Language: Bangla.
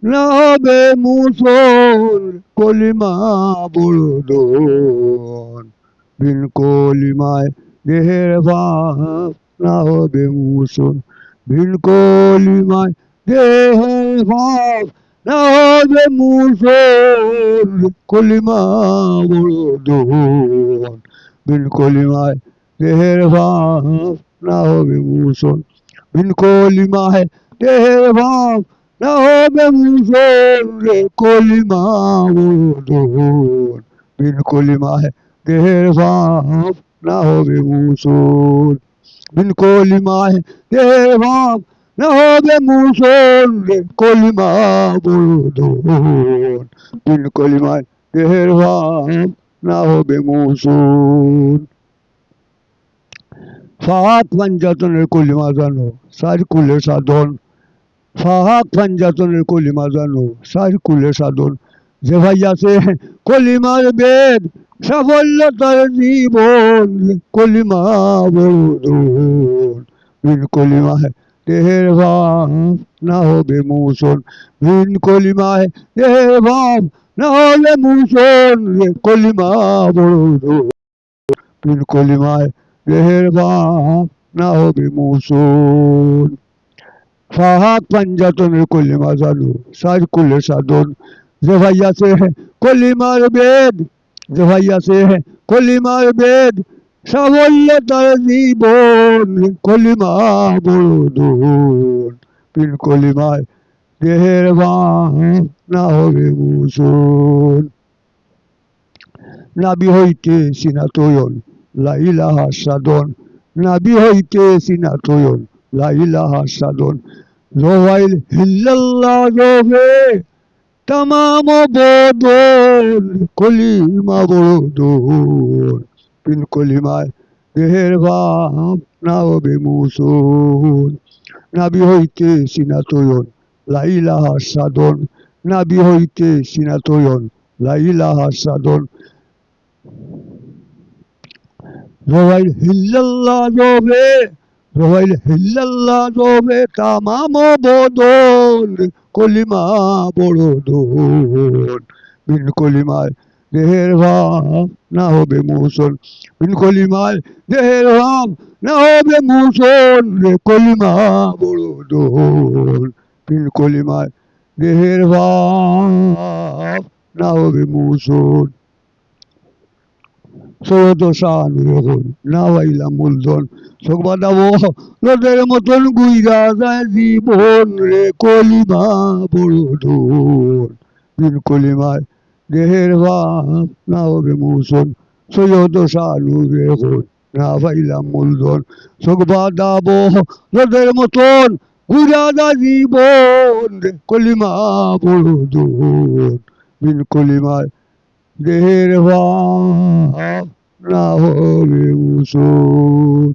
না হবে মুসল কলিমা বড়দন বিন কলিমায় দেহের ভাব না হবে মুসল বিন কলিমায় দেহের ভাব না হবে মুসল কলিমা বড়দন বিন কলিমায় দেহের ভাব না হবে মুসল বিন কলিমায় দেহের ভাব না হবে মুসল কলিমা বড়দন বিন কলিমায় দেহের ভাব না হবে মুসল বিন কলিমায় দেহের ভাব না হবে মুসল কলিমা বড়দন বিন কলিমায় দেহের ভাব না হবে মুসল ফাহাক পাঞ্জাতনের কলিমা জানো সার কুলে সাধন ফাহাক পাঞ্জাতনের কলিমা জানো সার কুলে সাধন যে ভাই আছে কলিমার বেদ সাফল্য তার জীবন কলিমা বড়দন বিন কলিমায় দেহের ভাব না হবে মুসল বিন কলিমায় দেহের ভাব না হবে মুসল কলিমা বড়দন বিন কলিমায় দেহের ভাব না হবে মুসল ফাহাক পাঞ্জাতনের কলিমা জানো সার কুলে সাধন যে ভাই আছে কলিমার বেদ যে ভাই আছে কলিমার বেদ সাফল্য তার জীবন কলিমা বড়দন বিন কলিমায় দেহের ভাব না হবে মুসল নাবি হইতে সিনাতয়ন লাইলাহা সাধন নাবি হইতে সিনাতয়ন লাইলাহা সাধন রোয়াইল হিল্লাল্লাহ রবে তামাম বদন কলিমা বড়দন বিন কলিমায় দেহের ভাব না হবে মুসল নাবি হইতে সিনাতয়ন লাইলাহা সাধন নাবি হইতে সিনাতয়ন লাইলাহা সাধন রোয়াইল হিল্লাল্লাহ রবে রোয়াইল হিল্লাল্লাহ রবে তামাম বদন কলিমা বড়দন বিন কলিমায় দেহের ভাব না হবে মুসল বিন কলিমায় দেহের ভাব না হবে মুসল কলিমা বড়দন বিন কলিমায় দেহের ভাব না হবে মুসল সৈয়দ শাহানুর না ভাইলাম মূলধন চোখ বাঁধাবো রোদের মতন গুইরা যায় জীবন রে কলিমা বড়দন বিন কলিমায় দেহের ভাব না হবে মুসল সৈয়দ শাহানুর না ভাইলাম মূলধন চোখ বাঁধাবো রোদের মতন গুইরা যায় জীবন রে কলিমা বড়দন বিন কলিমায় দেহের ভাব না হবে মুসল